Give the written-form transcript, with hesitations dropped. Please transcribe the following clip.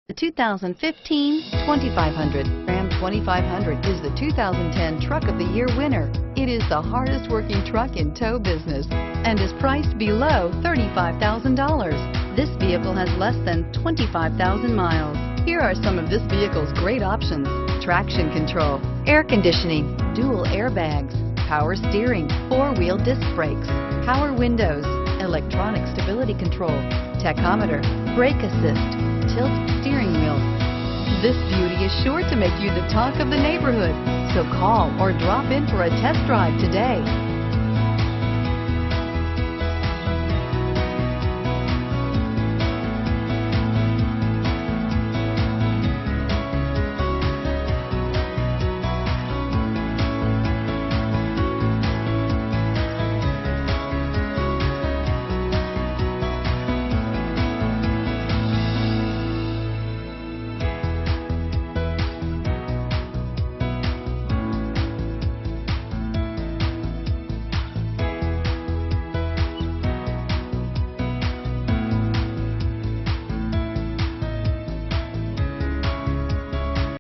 The 2015 2500. Ram 2500 is the 2010 Truck of the Year winner. It is the hardest working truck in tow business and is priced below $35,000. This vehicle has less than 25,000 miles. Here are some of this vehicle's great options: traction control, air conditioning, dual airbags, power steering, four-wheel disc brakes, power windows, electronic stability control, tachometer, brake assist, tilt steering wheel. This beauty is sure to make you the talk of the neighborhood, so call or drop in for a test drive today.